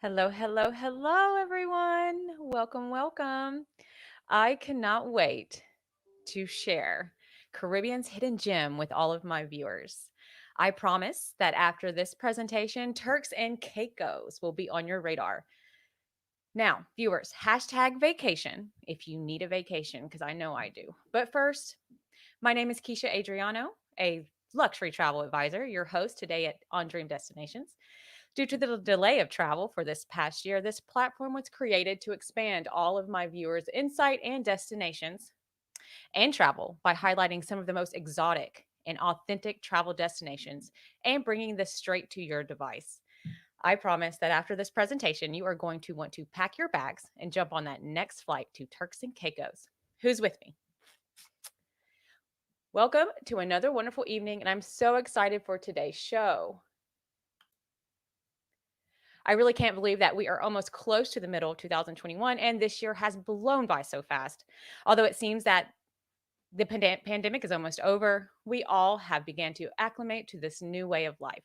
Hello, hello, hello, everyone. Welcome, welcome. I cannot wait to share Caribbean's hidden gem with all of my viewers. I promise that after this presentation, Turks and Caicos will be on your radar. Now, viewers, hashtag vacation if you need a vacation, because I know I do. But first, my name is Keisha Adriano, a luxury travel advisor, your host today at On Dream Destinations. Due to the delay of travel for this past year, this platform was created to expand all of my viewers' insight and destinations and travel by highlighting some of the most exotic and authentic travel destinations and bringing this straight to your device. I promise that after this presentation, you are going to want to pack your bags and jump on that next flight to Turks and Caicos. Who's with me? Welcome to another wonderful evening, and I'm so excited for today's show. I really can't believe that we are almost close to the middle of 2021 and this year has blown by so fast. Although it seems that the pandemic is almost over, we all have began to acclimate to this new way of life.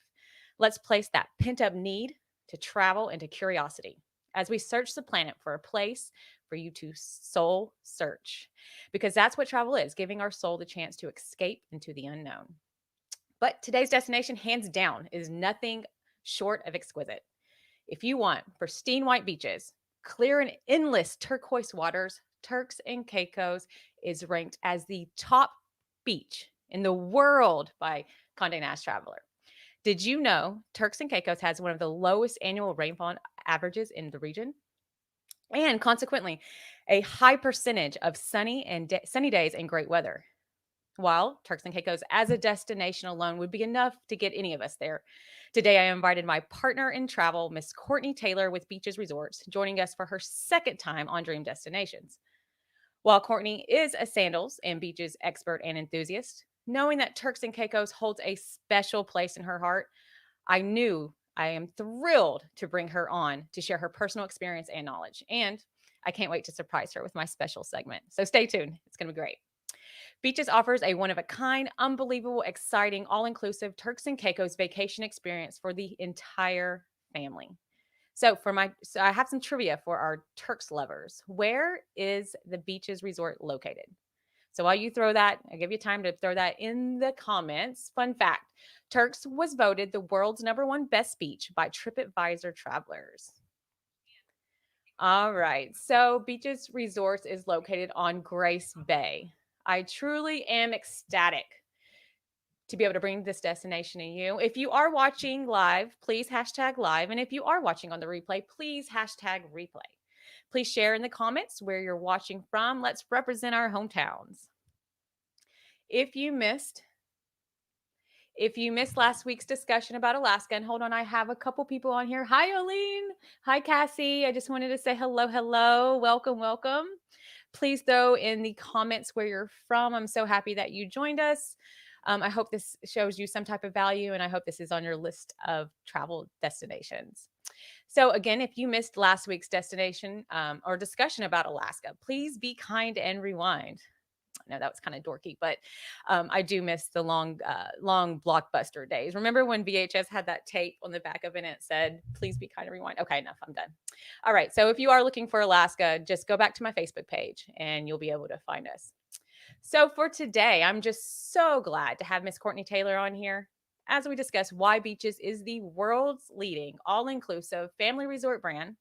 Let's place that pent-up need to travel into curiosity as we search the planet for a place for you to soul search. Because that's what travel is, giving our soul the chance to escape into the unknown. But today's destination, hands down, is nothing short of exquisite. If you want pristine white beaches, clear and endless turquoise waters, Turks and Caicos is ranked as the top beach in the world by Condé Nast Traveler. Did you know Turks and Caicos has one of the lowest annual rainfall averages in the region? And consequently, a high percentage of sunny days and great weather. While Turks and Caicos as a destination alone would be enough to get any of us there. Today, I invited my partner in travel, Miss Courtney Taylor with Beaches Resorts, joining us for her second time on Dream Destinations. While Courtney is a sandals and beaches expert and enthusiast, knowing that Turks and Caicos holds a special place in her heart, I am thrilled to bring her on to share her personal experience and knowledge. And I can't wait to surprise her with my special segment. So stay tuned. It's going to be great. Beaches offers a one of a kind, unbelievable, exciting, all inclusive Turks and Caicos vacation experience for the entire family. So I have some trivia for our Turks lovers. Where is the Beaches Resort located? So while you throw that, I give you time to throw that in the comments. Fun fact, Turks was voted the world's #1 best beach by TripAdvisor travelers. All right. So Beaches Resorts is located on Grace Bay. I truly am ecstatic to be able to bring this destination to you. If you are watching live, please hashtag live. And if you are watching on the replay, please hashtag replay. Please share in the comments where you're watching from. Let's represent our hometowns. If you missed last week's discussion about Alaska, and hold on, I have a couple people on here. Hi, Oline. Hi, Cassie. I just wanted to say hello, hello. Welcome, welcome. Please throw in the comments where you're from. I'm so happy that you joined us. I hope this shows you some type of value, and I hope this is on your list of travel destinations. So again, if you missed last week's destination or discussion about Alaska, please be kind and rewind. No, that was kind of dorky, but I do miss the long blockbuster days. Remember when VHS had that tape on the back of it and it said, please be kind and rewind? Okay, enough. I'm done. All right. So if you are looking for Alaska, just go back to my Facebook page and you'll be able to find us. So for today, I'm just so glad to have Miss Courtney Taylor on here as we discuss why Beaches is the world's leading all-inclusive family resort brand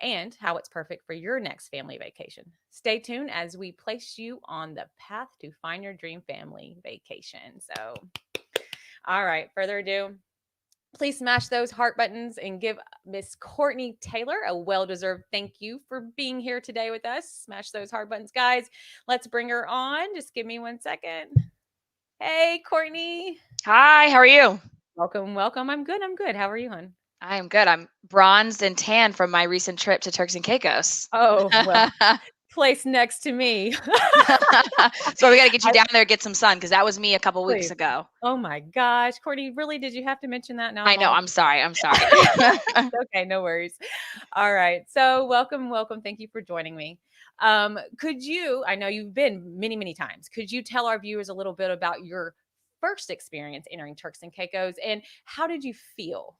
and how it's perfect for your next family vacation. Stay tuned as we place you on the path to find your dream family vacation. So, all right, further ado, please smash those heart buttons and give Miss Courtney Taylor a well-deserved thank you for being here today with us. Smash those heart buttons, guys. Let's bring her on. Just give me 1 second. Hey, Courtney. Hi, how are you? Welcome, welcome. I'm good. I'm good. How are you, hon? I am good. I'm bronzed and tan from my recent trip to Turks and Caicos. Oh, well, place next to me. So we got to get you down there, get some sun, because that was me a couple weeks Please. ago. Oh my gosh, Courtney, really? Did you have to mention that? Now I I'm know. all I'm sorry. I'm sorry. okay, no worries. All right. So welcome, welcome. Thank you for joining me. Could you, I know you've been many, many times, could you tell our viewers a little bit about your first experience entering Turks and Caicos and how did you feel?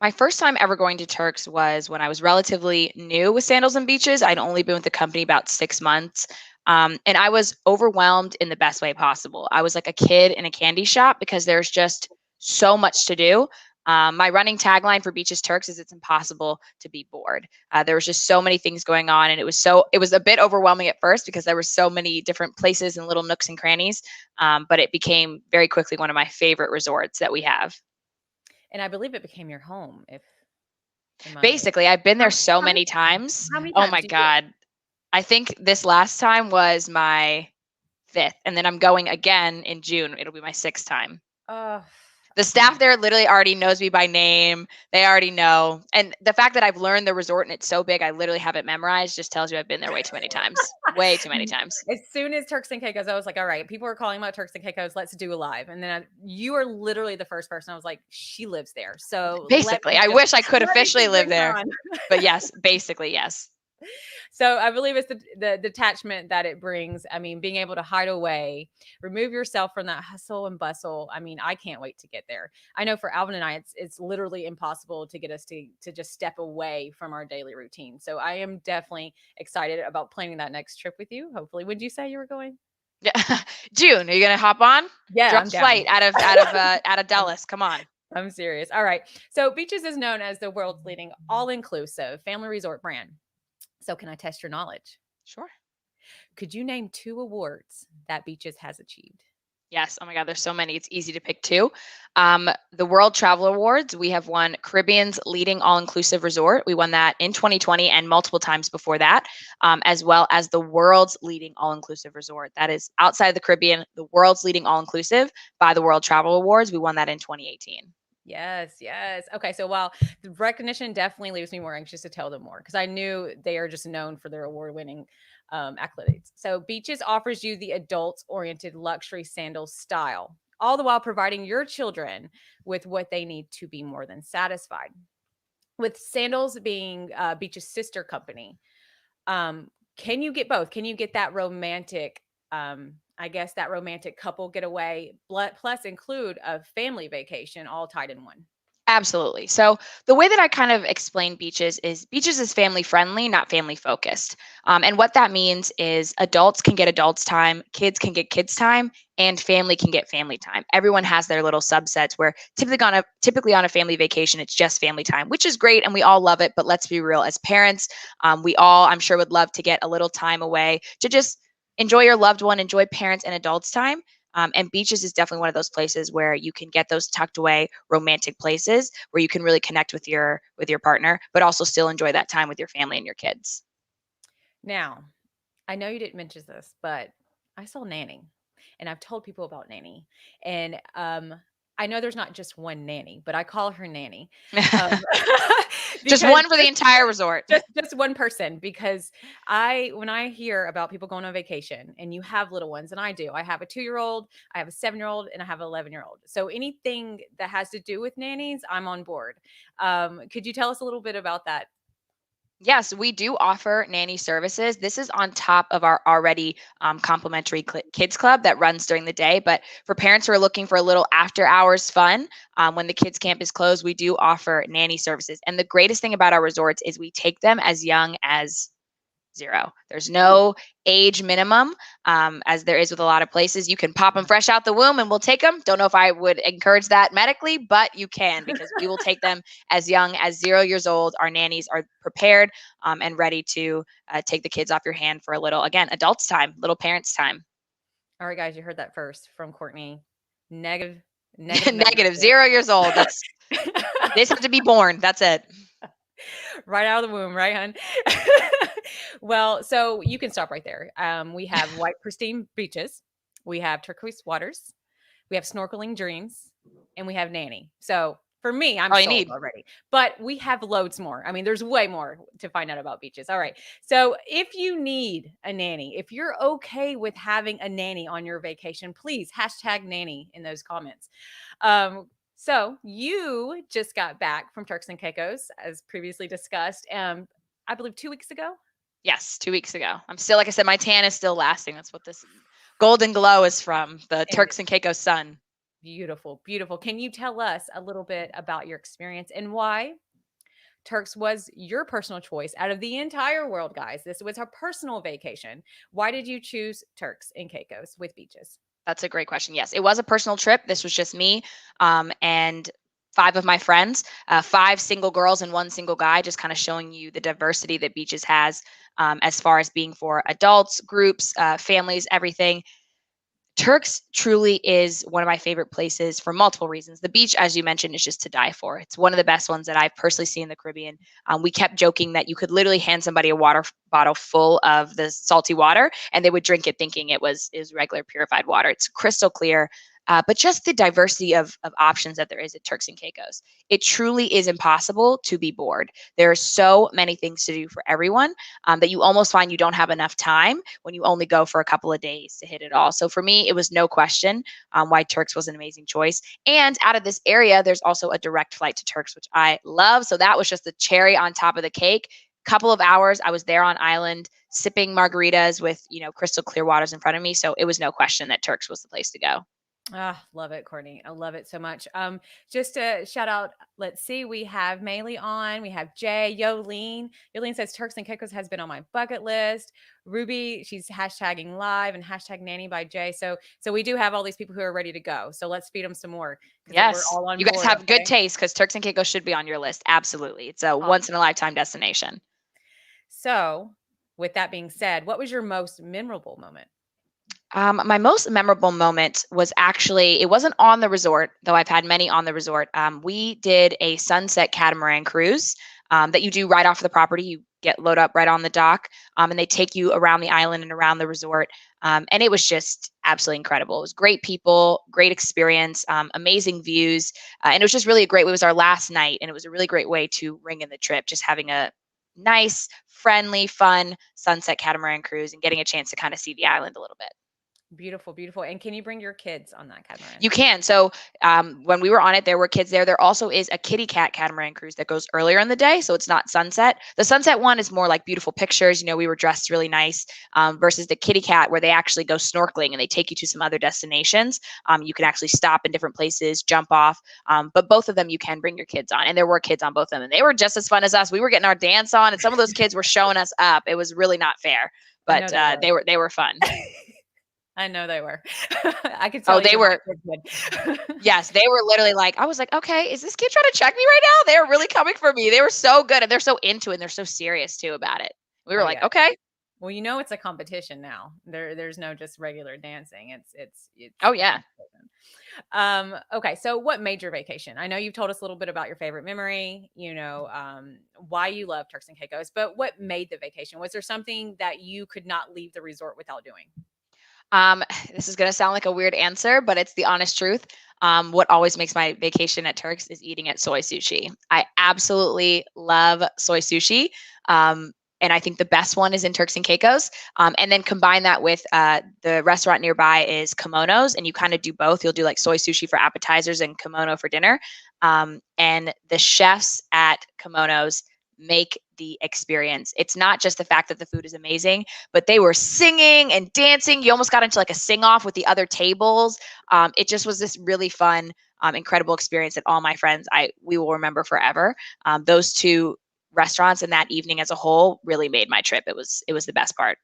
My first time ever going to Turks was when I was relatively new with Sandals and Beaches. I'd only been with the company about 6 months. And I was overwhelmed in the best way possible. I was like a kid in a candy shop because there's just so much to do. My running tagline for Beaches Turks is it's impossible to be bored. There was just so many things going on, and it was a bit overwhelming at first because there were so many different places and little nooks and crannies. But it became very quickly one of my favorite resorts that we have. And I believe it became your home, if am I Basically, I've been how there so how many many times? times. How many Oh times my do you god. I think this last time was my 5th, and then I'm going again in June. It'll be my 6th time. Oh, The staff okay. there literally already knows me by name. They already know. And the fact that I've learned the resort and it's so big, I literally have it memorized just tells you I've been there way too many times. Way too many times. As soon as Turks and Caicos, I was like, all right, people are calling about Turks and Caicos. Let's do a live. And then you are literally the first person. I was like, she lives there. So Basically, I wish I could let me officially just live bring her there. on. But yes, basically, yes. So I believe it's the detachment that it brings. I mean, being able to hide away, remove yourself from that hustle and bustle. I mean, I can't wait to get there. I know for Alvin and I, it's literally impossible to get us to just step away from our daily routine. So I am definitely excited about planning that next trip with you. Hopefully, would you say you were going? Yeah. June, are you gonna hop on? Yeah, I'm Direct down. flight out of I'm, Dallas. Come on. I'm serious. All right. So Beaches is known as the world's leading all-inclusive family resort brand. So can I test your knowledge? Sure. Could you name two awards that Beaches has achieved? Yes. Oh my God, there's so many. It's easy to pick two. The World Travel Awards, we have won Caribbean's leading all-inclusive resort. We won that in 2020 and multiple times before that, as well as the world's leading all-inclusive resort. That is outside of the Caribbean, the world's leading all-inclusive by the World Travel Awards. We won that in 2018. Yes, yes. Okay, so while the recognition definitely leaves me more anxious to tell them more because I knew they are just known for their award-winning accolades. So Beaches offers you the adult-oriented luxury sandals style, all the while providing your children with what they need to be more than satisfied. With Sandals being Beach's sister company, can you get both? Can you get that romantic, I guess that romantic couple getaway, plus include a family vacation all tied in one? Absolutely. So the way that I kind of explain beaches is family friendly, not family focused. And what that means is adults can get adults time, kids can get kids time, and family can get family time. Everyone has their little subsets where typically on a family vacation, it's just family time, which is great and we all love it. But let's be real, as parents, we all I'm sure would love to get a little time away to just enjoy your loved one, enjoy parents and adults time. And beaches is definitely one of those places where you can get those tucked away romantic places where you can really connect with your partner, but also still enjoy that time with your family and your kids. Now, I know you didn't mention this, but I saw Nanny, and I've told people about Nanny, and I know there's not just one nanny, but I call her Nanny, um, Just because one for the entire resort. just one person. Because when I hear about people going on vacation, and you have little ones, and I do, I have a 2-year old, I have a 7-year-old, and I have an 11-year-old. So anything that has to do with nannies, I'm on board. Could you tell us a little bit about that? Yes, we do offer nanny services. This is on top of our already complimentary kids club that runs during the day. But for parents who are looking for a little after hours fun, when the kids camp is closed, we do offer nanny services. And the greatest thing about our resorts is we take them as young as 0. There's Ooh. no age minimum, as there is with a lot of places. You can pop them fresh out the womb and we'll take them. Don't know if I would encourage that medically, but you can because we will take them as young as 0 years old. Our nannies are prepared and ready to take the kids off your hand for a little, again, adults time, little parents time. All right, guys, you heard that first from Courtney. Negative, negative Negative, membership. 0 years old. They just have to be born. That's it. Right out of the womb, right, hun? Well, so you can stop right there. We have white pristine beaches, we have turquoise waters, we have snorkeling dreams, and we have nanny. So for me, I'm All you sold need. already. But we have loads more. I mean, there's way more to find out about beaches. All right. So if you need a nanny, if you're okay with having a nanny on your vacation, please hashtag nanny in those comments. So you just got back from Turks and Caicos, as previously discussed. I believe 2 weeks ago. Yes, 2 weeks ago. I'm still, like I said, my tan is still lasting. That's what this golden glow is from the And Turks and Caicos sun. Beautiful, beautiful. Can you tell us a little bit about your experience and why Turks was your personal choice out of the entire world, guys? This was a personal vacation. Why did you choose Turks and Caicos with beaches? That's a great question. Yes, it was a personal trip. This was just me and five of my friends, five single girls and one single guy, just kind of showing you the diversity that beaches has as far as being for adults, groups, families, everything. Turks truly is one of my favorite places for multiple reasons. The beach, as you mentioned, is just to die for. It's one of the best ones that I've personally seen in the Caribbean. We kept joking that you could literally hand somebody a water bottle full of the salty water, and they would drink it thinking it was is regular purified water. It's crystal clear. But just the diversity of options that there is at Turks and Caicos, it truly is impossible to be bored. There are so many things to do for everyone that you almost find you don't have enough time when you only go for a couple of days to hit it all. So for me, it was no question why Turks was an amazing choice. And out of this area, there's also a direct flight to Turks, which I love. So that was just the cherry on top of the cake. Couple of hours, I was there on island sipping margaritas with crystal clear waters in front of me. So it was no question that Turks was the place to go. Ah, love it, Courtney. I love it so much. Just to shout out, let's see, we have Maylee on, we have Jay, Yolene. Yolene says Turks and Caicos has been on my bucket list. Ruby, she's hashtagging live and hashtag nanny by Jay. So we do have all these people who are ready to go. So let's feed them some more because we're Yes, all on you guys board. have good Okay. taste because Turks and Caicos should be on your list. Absolutely. It's a once in a lifetime destination. So with that being said, what was your most memorable moment? My most memorable moment was actually, it wasn't on the resort, though I've had many on the resort. We did a sunset catamaran cruise that you do right off the property. You get load up right on the dock, and they take you around the island and around the resort. And it was just absolutely incredible. It was great people, great experience, amazing views. And it was just really a great, it was our last night, and it was a really great way to ring in the trip, just having a nice, friendly, fun sunset catamaran cruise and getting a chance to kind of see the island a little bit. Beautiful, beautiful. And can you bring your kids on that catamaran? You can. So when we were on it, there were kids there. There also is a kitty cat catamaran cruise that goes earlier in the day, so it's not sunset. The sunset one is more like beautiful pictures. We were dressed really nice. Versus the kitty cat, where they actually go snorkeling and they take you to some other destinations. You can actually stop in different places, jump off. But both of them you can bring your kids on, and there were kids on both of them, and they were just as fun as us. We were getting our dance on, and some of those kids were showing us up. It was really not fair, I but know they were. they were fun. I know they were. I could Oh, tell they even my were. kids would. Yes, they were literally like, I was like, okay, is this kid trying to check me right now? They're really coming for me. They were so good and they're so into it and they're so serious too about it. We were Oh like, yeah. okay. Well, it's a competition now. There's no just regular dancing. It's Oh a yeah. competition. Okay, so what made your vacation? I know you've told us a little bit about your favorite memory, why you love Turks and Caicos, but what made the vacation? Was there something that you could not leave the resort without doing? Um, this is gonna sound like a weird answer, but it's the honest truth. What always makes my vacation at Turks is eating at soy sushi. I absolutely love soy sushi. And I think the best one is in Turks and Caicos. And then combine that with the restaurant nearby is Kimonos, and you kind of do both. You'll do like soy sushi for appetizers and kimono for dinner. And the chefs at Kimonos make the experience. It's not just the fact that the food is amazing, but they were singing and dancing. You almost got into like a sing off with the other tables. It just was this really fun, incredible experience that all my friends we will remember forever. Those two restaurants and that evening as a whole really made my trip. It was the best part.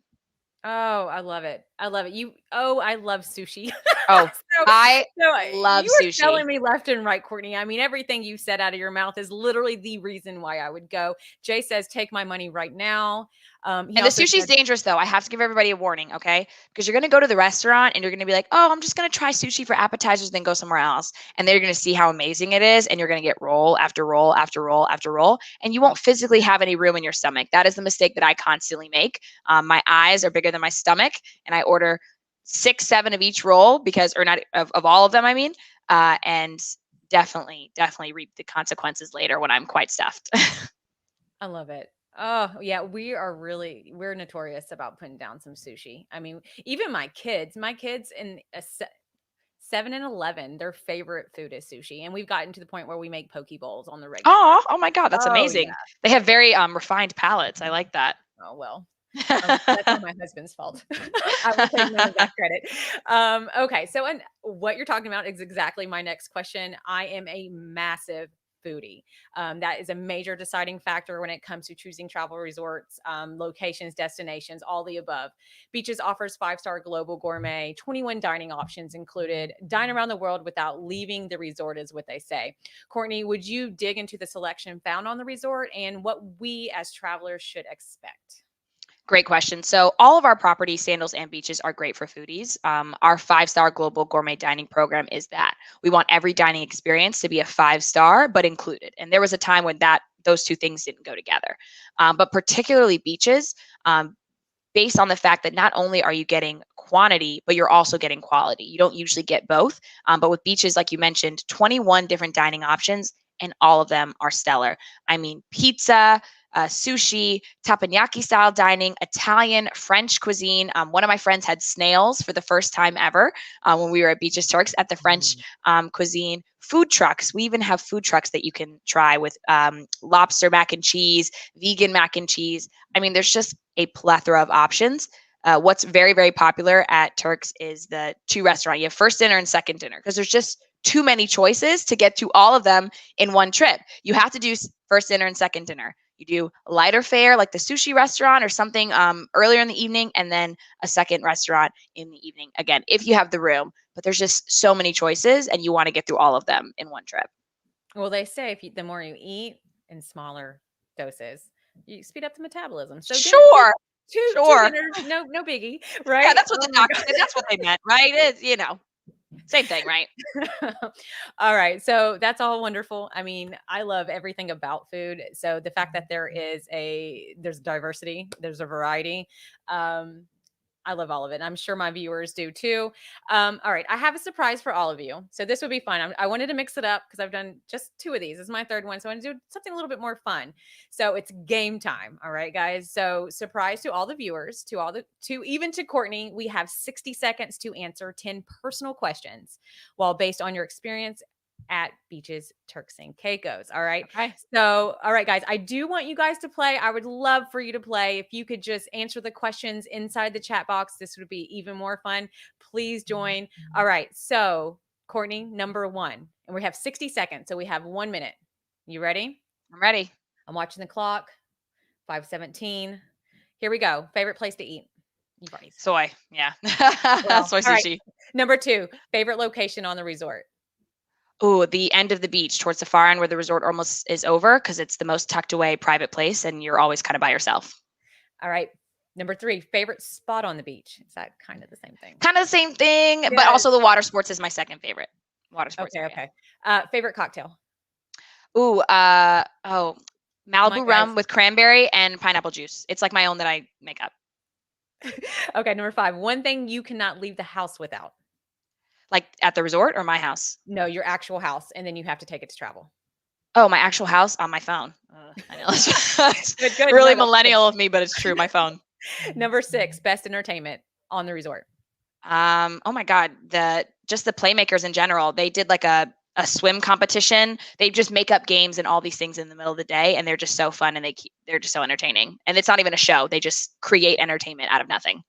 Oh, I love it. I love it. I love sushi. Oh, So I so love you were sushi. telling me left and right, Courtney. I mean, everything you said out of your mouth is literally the reason why I would go. Jay says, "Take my money right now." He And the also sushi's said, dangerous though. I have to give everybody a warning, okay? Because you're gonna go to the restaurant and you're gonna be like, oh, I'm just gonna try sushi for appetizers, then go somewhere else. And then you're gonna see how amazing it is, and you're gonna get roll after roll after roll after roll, and you won't physically have any room in your stomach. That is the mistake that I constantly make. My eyes are bigger than my stomach, and I order 6, 7 of each roll because, or not of all of them, I mean, and definitely reap the consequences later when I'm quite stuffed. I love it. Oh, yeah, we're notorious about putting down some sushi. I mean, even my kids in 7 and 11, their favorite food is sushi, and we've gotten to the point where we make poke bowls on the regular. Oh my God, that's Oh, amazing. yeah. They have very refined palates. I like that. Oh, well. That's all my husband's fault. I will take none of that credit. Okay, so and what you're talking about is exactly my next question. I am a massive foodie. That is a major deciding factor when it comes to choosing travel resorts, locations, destinations, all the above. Beaches offers five-star global gourmet, 21 dining options included. Dine around the world without leaving the resort is what they say. Courtney, would you dig into the selection found on the resort and what we as travelers should expect? Great question. So, all of our properties, Sandals and Beaches, are great for foodies. Our 5-star global gourmet dining program is that we want every dining experience to be a 5-star, but included. And there was a time when those two things didn't go together. But particularly Beaches, based on the fact that not only are you getting quantity, but you're also getting quality. You don't usually get both. But with Beaches, like you mentioned, 21 different dining options, and all of them are stellar. I mean, pizza, sushi, teppanyaki style dining, Italian, French cuisine. One of my friends had snails for the first time ever when we were at Beaches Turks at the French cuisine. Food trucks. We even have food trucks that you can try with lobster mac and cheese, vegan mac and cheese. I mean, there's just a plethora of options. What's very, very popular at Turks is the two restaurant. You have first dinner and second dinner because there's just too many choices to get to all of them in one trip. You have to do first dinner and second dinner. You do lighter fare like the sushi restaurant or something earlier in the evening, and then a second restaurant in the evening again, if you have the room. But there's just so many choices, and you want to get through all of them in one trip. Well, they say the more you eat in smaller doses, you speed up the metabolism. So dinner, Sure, two sure. dinners, no biggie, Yeah, right? that's what Oh the my doctor said. That's what they meant, right? It's, same thing, right? god. All right, so that's all wonderful. I mean, I love everything about food. So the fact that there's diversity, there's a variety. Um, I love all of it. And I'm sure my viewers do too. All right. I have a surprise for all of you. So this would be fun. I wanted to mix it up because I've done just two of these. This is my third one. So I want to do something a little bit more fun. So it's game time. All right, guys. So surprise to all the viewers, even to Courtney, we have 60 seconds to answer 10 personal questions while based on your experience at Beaches, Turks and Caicos. All right. Okay. So, all right, guys, I do want you guys to play. I would love for you to play. If you could just answer the questions inside the chat box, this would be even more fun. Please join. All right. So, Courtney, number one, and we have 60 seconds. So we have 1 minute. You ready? I'm ready. I'm watching the clock. 5:17. Here we go. Favorite place to eat? You've already said. Soy. Yeah. Well, Soy all right. sushi. Number two, favorite location on the resort? Oh, the end of the beach towards the far end where the resort almost is over because it's the most tucked away private place and you're always kind of by yourself. All right. Number three, favorite spot on the beach. Is that kind of the same thing? Kind of the same thing, but Yeah. also the water sports is my second favorite. Water sports Okay. area. Okay. Favorite cocktail? Ooh, Come on, Malibu guys. rum with cranberry and pineapple juice. It's like my own that I make up. Okay. Number five, one thing you cannot leave the house without. Like at the resort or my house? No, your actual house, and then you have to take it to travel. Oh, my actual house on my phone. I know it's Good. Good. really No, that's good. millennial of me, but it's true. My phone. Number six, best entertainment on the resort. Oh my God, just the playmakers in general. They did like a swim competition. They just make up games and all these things in the middle of the day, and they're just so fun and they're just so entertaining. And it's not even a show; they just create entertainment out of nothing.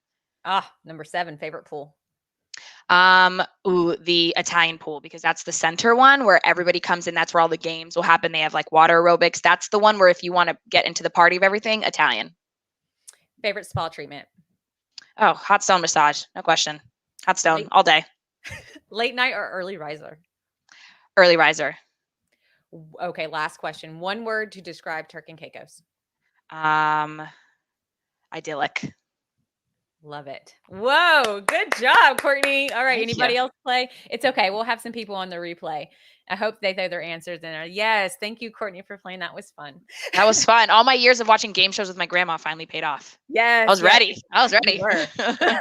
Number seven, favorite pool. The Italian pool because that's the center one where everybody comes in. That's where all the games will happen. They have like water aerobics. That's the one where if you want to get into the party of everything, Italian. Favorite spa treatment. Oh, hot stone massage, no question. Hot stone Late, all day. late night or early riser. Early riser. Okay, last question. One word to describe Turk and Caicos. Idyllic. Love it. Whoa, good job, Courtney. All right, Thank anybody you. else play? It's okay. We'll have some people on the replay. I hope they know their answers and are yes. Thank you, Courtney, for playing. That was fun. That was fun. All my years of watching game shows with my grandma finally paid off. Yes, I was yes, ready. I was ready. you were.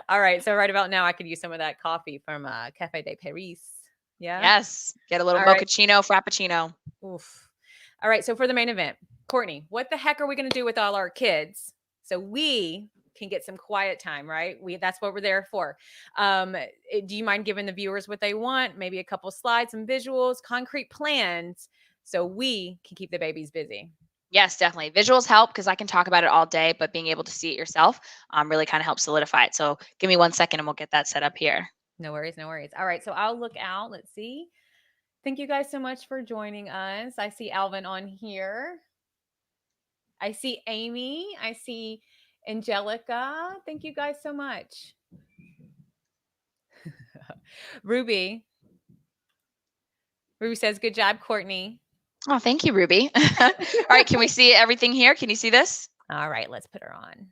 All right, so right about now, I could use some of that coffee from Cafe de Paris. Yeah. Yes. Get a little All right. mochaccino, frappuccino. Oof. All right, so for the main event, Courtney, what the heck are we going to do with all our kids so we can get some quiet time, right? That's what we're there for. Do you mind giving the viewers what they want? Maybe a couple slides, some visuals, concrete plans, so we can keep the babies busy. Yes, definitely. Visuals help because I can talk about it all day, but being able to see it yourself really kind of helps solidify it. So give me 1 second and we'll get that set up here. No worries, no worries. All right, so I'll look out. Let's see. Thank you guys so much for joining us. I see Alvin on here. I see Amy. I see Angelica. Thank you guys so much. Ruby. Ruby says, good job, Courtney. Oh, thank you, Ruby. All right, can we see everything here? Can you see this? All right, let's put her on.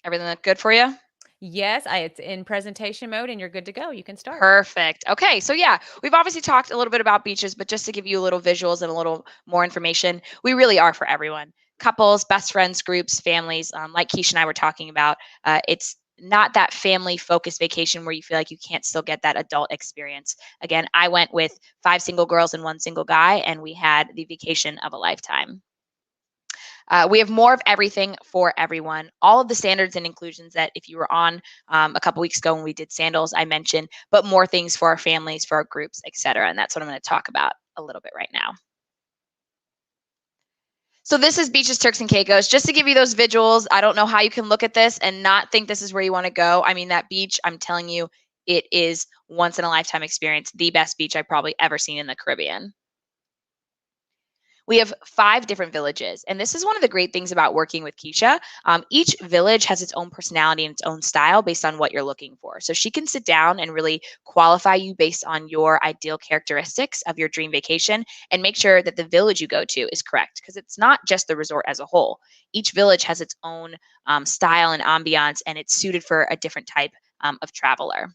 Everything look good for you? Yes, it's in presentation mode and you're good to go. You can start. Perfect. Okay, so yeah, we've obviously talked a little bit about beaches, but just to give you a little visuals and a little more information, we really are for everyone. Couples, best friends, groups, families, like Keisha and I were talking about. It's not that family focused vacation where you feel like you can't still get that adult experience. Again, I went with 5 single girls and 1 single guy, and we had the vacation of a lifetime. We have more of everything for everyone. All of the standards and inclusions that if you were on a couple weeks ago when we did Sandals, I mentioned, but more things for our families, for our groups, etc. And that's what I'm going to talk about a little bit right now. So this is Beaches, Turks and Caicos. Just to give you those visuals, I don't know how you can look at this and not think this is where you want to go. I mean, that beach, I'm telling you, it is once in a lifetime experience, the best beach I've probably ever seen in the Caribbean. We have 5 different villages. And this is one of the great things about working with Keisha. Each village has its own personality and its own style based on what you're looking for. So she can sit down and really qualify you based on your ideal characteristics of your dream vacation and make sure that the village you go to is correct because it's not just the resort as a whole. Each village has its own style and ambiance, and it's suited for a different type of traveler.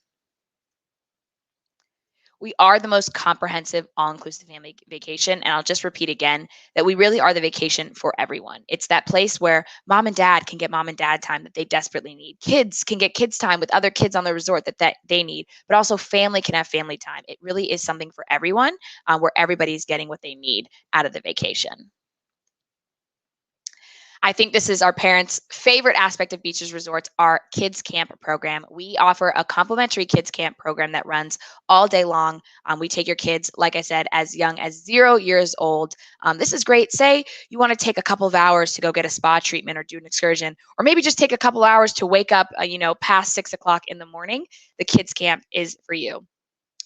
We are the most comprehensive all-inclusive family vacation, and I'll just repeat again that we really are the vacation for everyone. It's that place where mom and dad can get mom and dad time that they desperately need. Kids can get kids time with other kids on the resort that they need, but also family can have family time. It really is something for everyone, where everybody's getting what they need out of the vacation. I think this is our parents' favorite aspect of beaches resorts, our kids camp program. We offer a complimentary kids camp program that runs all day long. We take your kids, like I said, as young as 0 years old. This is great. Say you want to take a couple of hours to go get a spa treatment or do an excursion, or maybe just take a couple hours to wake up, past 6 o'clock in the morning. The kids camp is for you.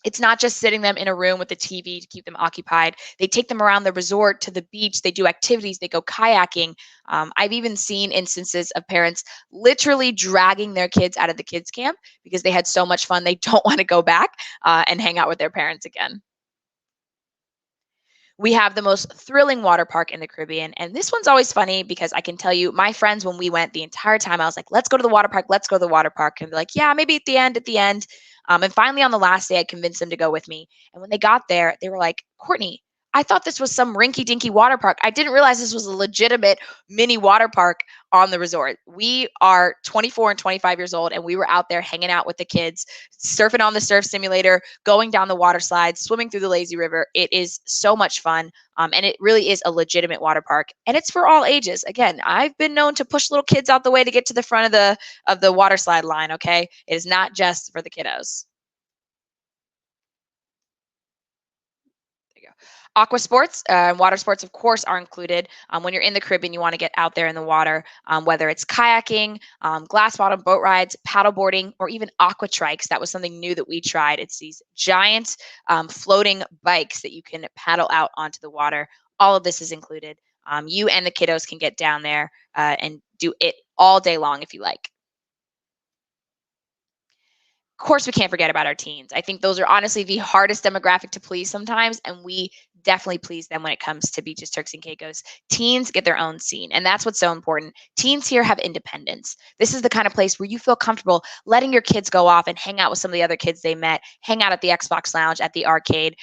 It's not just sitting them in a room with a TV to keep them occupied. They take them around the resort to the beach. They do activities. They go kayaking. I've even seen instances of parents literally dragging their kids out of the kids camp because they had so much fun. They don't want to go back and hang out with their parents again. We have the most thrilling water park in the Caribbean. And this one's always funny because I can tell you, my friends, when we went the entire time, I was like, let's go to the water park. Let's go to the water park. And they're like, yeah, maybe at the end, at the end. And finally, on the last day, I convinced them to go with me. And when they got there, they were like, Courtney, I thought this was some rinky dinky water park. I didn't realize this was a legitimate mini water park on the resort. We are 24 and 25 years old, and we were out there hanging out with the kids, surfing on the surf simulator, going down the water slides, swimming through the lazy river. It is so much fun. And it really is a legitimate water park, and it's for all ages. Again, I've been known to push little kids out the way to get to the front of the water slide line. Okay, it is not just for the kiddos. There you go. Aqua Sports and water sports, of course, are included. When you're in the Caribbean, you want to get out there in the water, whether it's kayaking, glass bottom boat rides, paddle boarding, or even aqua trikes. That was something new that we tried. It's these giant floating bikes that you can paddle out onto the water. All of this is included. You and the kiddos can get down there and do it all day long if you like. Of course, we can't forget about our teens. I think those are honestly the hardest demographic to please sometimes, and we definitely please them when it comes to beaches, Turks and Caicos. Teens get their own scene, and that's what's so important. Teens here have independence. This is the kind of place where you feel comfortable letting your kids go off and hang out with some of the other kids they met, hang out at the Xbox Lounge, at the arcade.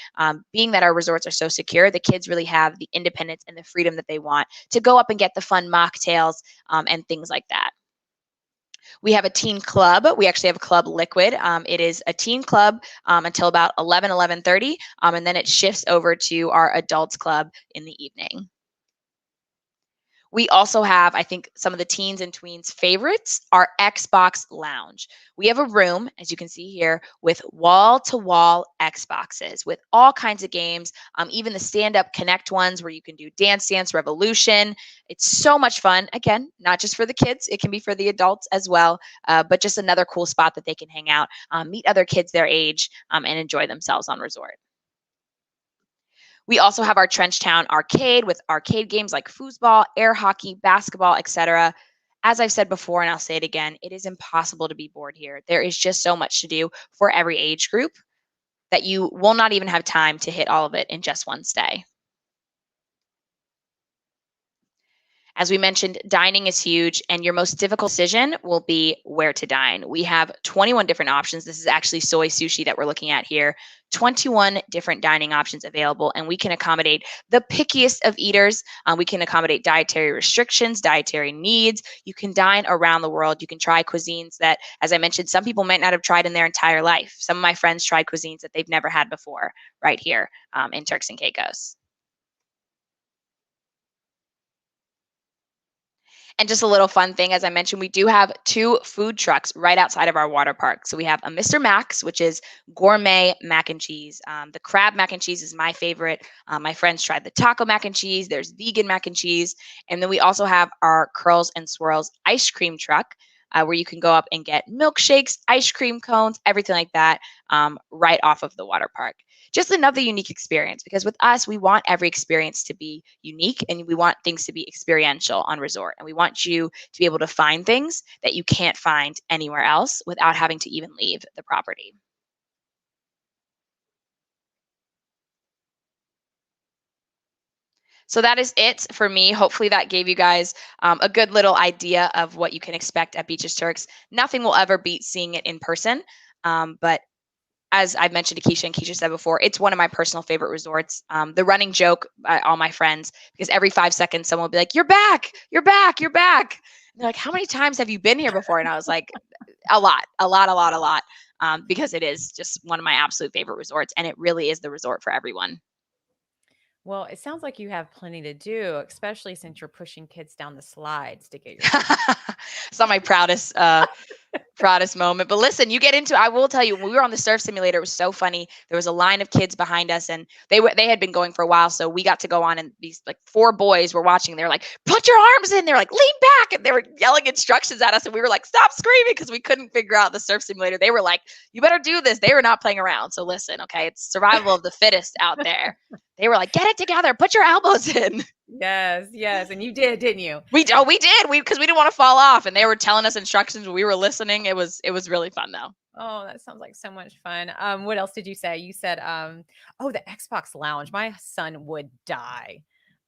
Being that our resorts are so secure, the kids really have the independence and the freedom that they want to go up and get the fun mocktails and things like that. We have a teen club. We actually have a club liquid. It is a teen club until about 11:30, and then it shifts over to our adults club in the evening. We also have, I think, some of the teens and tweens' favorites, our Xbox Lounge. We have a room, as you can see here, with wall to wall Xboxes with all kinds of games, even the stand up Connect ones where you can do Dance Dance Revolution. It's so much fun. Again, not just for the kids, it can be for the adults as well, but just another cool spot that they can hang out, meet other kids their age, and enjoy themselves on resort. We also have our Trenchtown arcade with arcade games like foosball, air hockey, basketball, etc. As I've said before, and I'll say it again, it is impossible to be bored here. There is just so much to do for every age group that you will not even have time to hit all of it in just one stay. As we mentioned, dining is huge, and your most difficult decision will be where to dine. We have 21 different options. This is actually soy sushi that we're looking at here. 21 different dining options available, and we can accommodate the pickiest of eaters. We can accommodate dietary restrictions, dietary needs. You can dine around the world. You can try cuisines that, as I mentioned, some people might not have tried in their entire life. Some of my friends tried cuisines that they've never had before right here in Turks and Caicos. And just a little fun thing, as I mentioned, we do have 2 food trucks right outside of our water park. So we have a Mr. Max, which is gourmet mac and cheese. The crab mac and cheese is my favorite. My friends tried the taco mac and cheese. There's vegan mac and cheese. And then we also have our Curls and Swirls ice cream truck, where you can go up and get milkshakes, ice cream cones, everything like that, right off of the water park. Just another unique experience, because with us, we want every experience to be unique and we want things to be experiential on resort. And we want you to be able to find things that you can't find anywhere else without having to even leave the property. So that is it for me. Hopefully that gave you guys a good little idea of what you can expect at Beaches Turks. Nothing will ever beat seeing it in person. But as I've mentioned to Keisha and Keisha said before, it's one of my personal favorite resorts. The running joke by all my friends, because every 5 seconds someone will be like, "You're back, you're back, you're back." And they're like, "How many times have you been here before?" And I was like, a lot, a lot, a lot, a lot, because it is just one of my absolute favorite resorts, and it really is the resort for everyone. Well, it sounds like you have plenty to do, especially since you're pushing kids down the slides to get your It's not my proudest moment. But listen, you get into, I will tell you, when we were on the surf simulator, it was so funny. There was a line of kids behind us, and they had been going for a while, so we got to go on, and these like 4 boys were watching. They were like, "Put your arms in." They're like, "Lean back," and they were yelling instructions at us, and we were like, "Stop screaming," because we couldn't figure out the surf simulator. They were like, "You better do this." They were not playing around. So listen, okay, it's survival of the fittest out there. They were like, "Get it together, put your elbows in." Yes, yes, and you did, didn't you? We did. Because we didn't want to fall off, and they were telling us instructions. We were listening. It was really fun though. Oh, that sounds like so much fun. What else did you say? You said, oh, the Xbox Lounge. My son would die.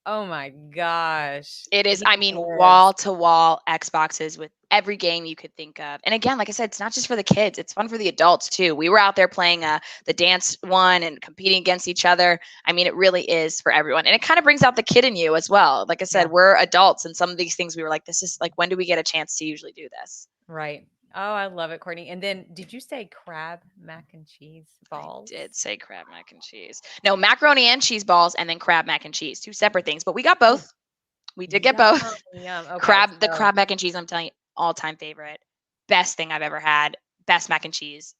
Oh my gosh. It is, He I mean, lives. wall to wall Xboxes with every game you could think of. And again, like I said, it's not just for the kids, it's fun for the adults too. We were out there playing the dance one and competing against each other. I mean, it really is for everyone. And it kind of brings out the kid in you as well. Like I Yeah, said, we're adults, and some of these things we were like, this is like, when do we get a chance to usually do this? right. Oh, I love it, Courtney. And then did you say crab mac and cheese I balls? did say crab mac and cheese. No, macaroni and cheese balls, and then crab mac and cheese. Two separate things, but we got Oh, both. We did get yum, both. yum. Okay, The so crab mac and cheese, I'm telling you, all time favorite. Best thing I've ever had. Best mac and cheese.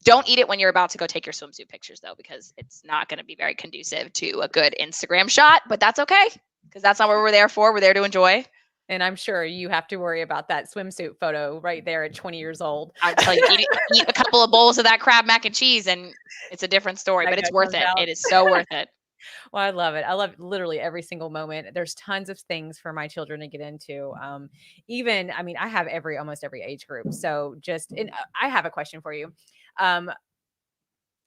Don't eat it when you're about to go take your swimsuit pictures, though, because it's not going to be very conducive to a good Instagram shot, but that's okay, because that's not what we're there for. We're there to enjoy. and I'm sure you have to worry about that swimsuit photo right there at 20 years old. I'm telling you, eat a couple of bowls of that crab mac and cheese, and it's a different story, That but guy it's worth comes it. out. It is so worth it. Well, I love it. I love literally every single moment. There's tons of things for my children to get into. Even, I mean, I have almost every age group. So just, and I have a question for you. Um,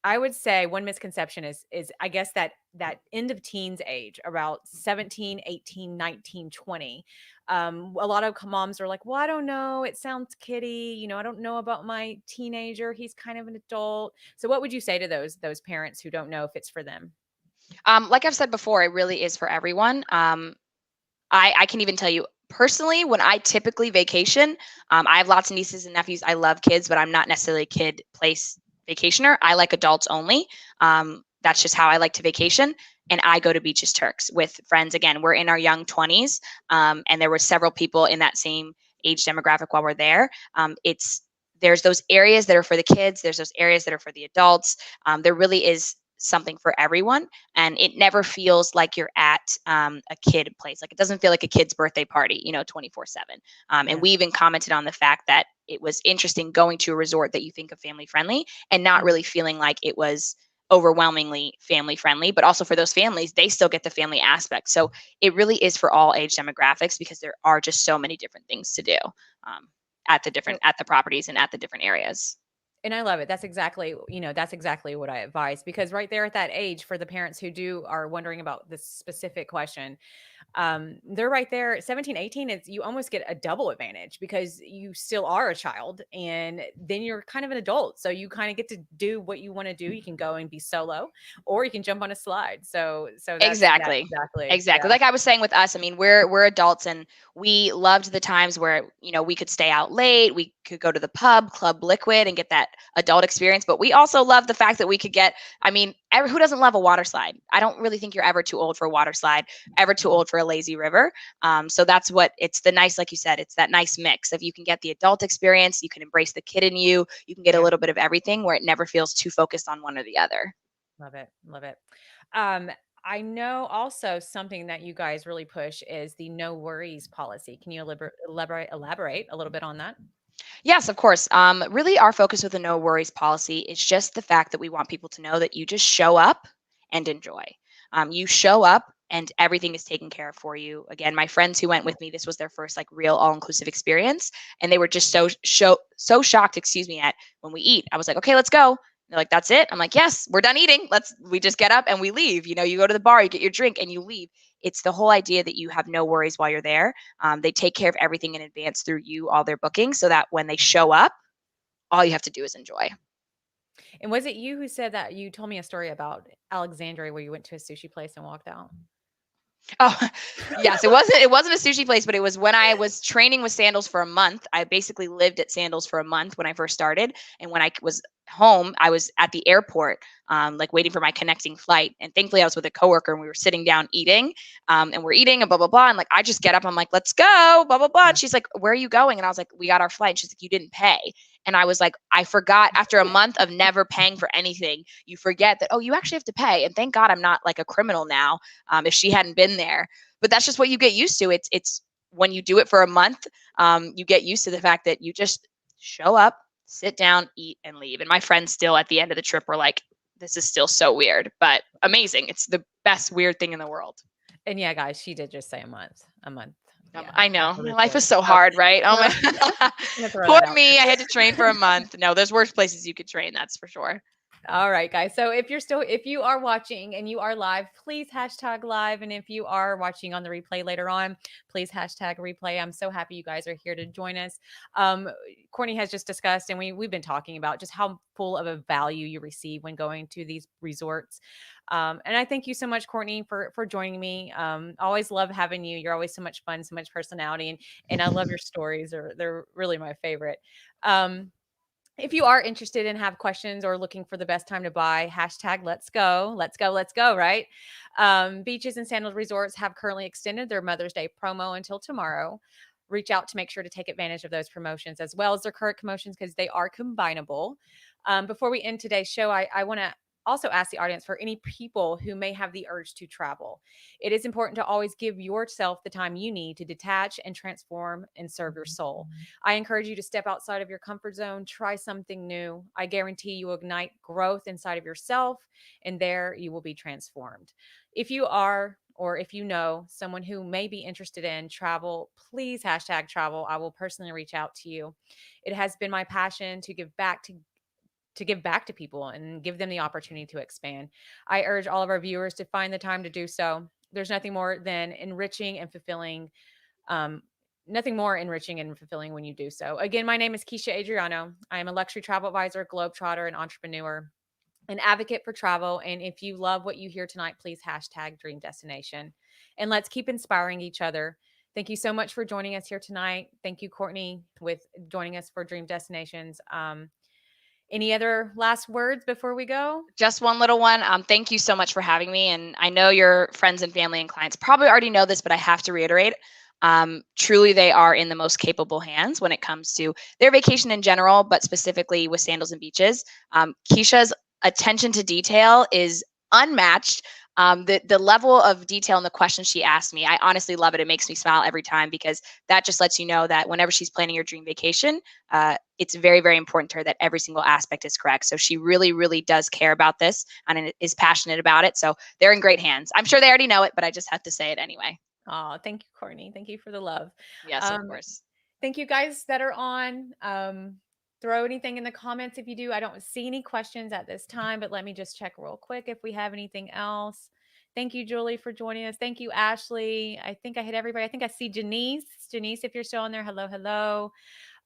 I would say one misconception is I guess that end of teens age, about 17, 18, 19, 20. A lot of moms are like, "Well, I don't know. It sounds kiddie. I don't know about my teenager. He's kind of an adult." So what would you say to those parents who don't know if it's for them? Like I've said before, it really is for everyone. I can even tell you personally, when I typically vacation, I have lots of nieces and nephews. I love kids, but I'm not necessarily a kid place vacationer. I like adults only. That's just how I like to vacation. and I go to Beaches Turks with friends. Again, we're in our young 20s, and there were several people in that same age demographic while we're there. It's There's those areas that are for the kids. There's those areas that are for the adults. There really is something for everyone, and it never feels like you're at a kid place. Like, it doesn't feel like a kid's birthday party, 24/7. And Yeah. we even commented on the fact that it was interesting going to a resort that you think of family friendly and not Mhm. really feeling like it was overwhelmingly family friendly, but also for those families, they still get the family aspect. So it really is for all age demographics because there are just so many different things to do um, at the properties and at the different areas. And I love it. That's exactly what I advise, because right there at that age, for the parents who are wondering about this specific question, they're right there at 17, 18. It's You almost get a double advantage because you still are a child and then you're kind of an adult. So you kind of get to do what you want to do. You can go and be solo, or you can jump on a slide. So that's Exactly. exactly, Exactly. yeah. Like I was saying with us, I mean, we're adults and we loved the times where, we could stay out late, we could go to the pub, Club Liquid and get that adult experience, but we also love the fact that we could get, I mean, who doesn't love a water slide? I don't really think you're ever too old for a water slide, ever too old for a lazy river. So that's what it's the nice, like you said, it's that nice mix of you can get the adult experience, you can embrace the kid in you, you can get a Yeah. little bit of everything where it never feels too focused on one or the other. Love it. Love it. Um, I know also something that you guys really push is the no worries policy. Can you elaborate a little bit on that? Yes, of course. Really, our focus with the no worries policy is just the fact that we want people to know that you just show up and enjoy. You show up and everything is taken care of for you. Again, my friends who went with me, this was their first like real all inclusive experience, and they were just so shocked. Excuse me, at when we eat. I was like, okay, let's go. They're like, that's it. I'm like, yes, we're done eating. We just get up and we leave. You go to the bar, you get your drink, and you leave. It's the whole idea that you have no worries while you're there. They take care of everything in advance through you, all their bookings, so that when they show up, all you have to do is enjoy. And was it you who said that you told me a story about Alexandria where you went to a sushi place and walked out? Oh, yes, it wasn't a sushi place, but it was when I was training with Sandals for a month. I basically lived at Sandals for a month when I first started, and when I was home, I was at the airport, like waiting for my connecting flight. And thankfully, I was with a coworker, and we were sitting down eating, and we're eating and blah blah blah. And like I just get up, I'm like, let's go, blah blah blah. Yeah. And she's like, where are you going? And I was like, we got our flight. And she's like, you didn't pay. And I was like, I forgot after a month of never paying for anything, you forget that, oh, you actually have to pay. And thank God I'm not like a criminal now if she hadn't been there. But that's just what you get used to. It's when you do it for a month, you get used to the fact that you just show up, sit down, eat, and leave. And my friends still at the end of the trip were like, this is still so weird, but amazing. It's the best weird thing in the world. And yeah, guys, she did just say a month. A month. Yeah. I Off know. the My life is record. so So hard, right? Oh so my just gonna throw poor that out me. I there. had to train for a month. No, there's worse places you could train, that's for sure. All right, guys. So if you are watching and you are live, please hashtag live. And if you are watching on the replay later on, please hashtag replay. I'm so happy you guys are here to join us. Um, Courtney has just discussed, and we've been talking about just how full of a value you receive when going to these resorts. And I thank you so much, Courtney, for joining me. Always love having you. You're always so much fun, so much personality, and I love your stories. They're really my favorite. Um, if you are interested and have questions or looking for the best time to buy, hashtag let's go, right? Beaches and Sandals Resorts have currently extended their Mother's Day promo until tomorrow. Reach out to make sure to take advantage of those promotions as well as their current promotions because they are combinable. Before we end today's show, I want to also ask the audience for any people who may have the urge to travel. It is important to always give yourself the time you need to detach and transform and serve your soul. I encourage you to step outside of your comfort zone, try something new. I guarantee you will ignite growth inside of yourself, and there you will be transformed. If you are, or if you know someone who may be interested in travel, please hashtag travel. I will personally reach out to you. It has been my passion to give back to people and give them the opportunity to expand. I urge all of our viewers to find the time to do so. There's nothing more than enriching and fulfilling um, nothing more enriching and fulfilling when you do so. Again, my name is Keisha Adriano. I am a luxury travel advisor, globetrotter, and entrepreneur, an advocate for travel. And if you love what you hear tonight, please hashtag dream destination. And let's keep inspiring each other. Thank you so much for joining us here tonight. Thank you, Courtney, with joining us for Dream Destinations. Any other last words before we go? Just one little one. Thank you so much for having me. And I know your friends and family and clients probably already know this, but I have to reiterate. Truly, they are in the most capable hands when it comes to their vacation in general, but specifically with Sandals and Beaches. Keisha's attention to detail is unmatched. The level of detail in the questions she asked me, I honestly love it. It makes me smile every time because that just lets you know that whenever she's planning your dream vacation, it's very, very important to her that every single aspect is correct. So she really, really does care about this and is passionate about it. So they're in great hands. I'm sure they already know it, but I just have to say it anyway. Oh, thank you, Courtney. Thank you for the love. Yes, of Um, course. Thank you guys that are on. Throw anything in the comments if you do. I don't see any questions at this time, but let me just check real quick if we have anything else. Thank you, Julie, for joining us. Thank you, Ashley. I think I hit everybody. I think I see Janice. Janice, if you're still on there, hello, hello.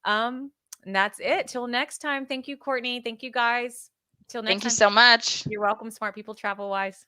And that's it. Till next time. Thank you, Courtney. Thank you, guys. Till next Thank you time. so much. You're welcome, smart people travel wise.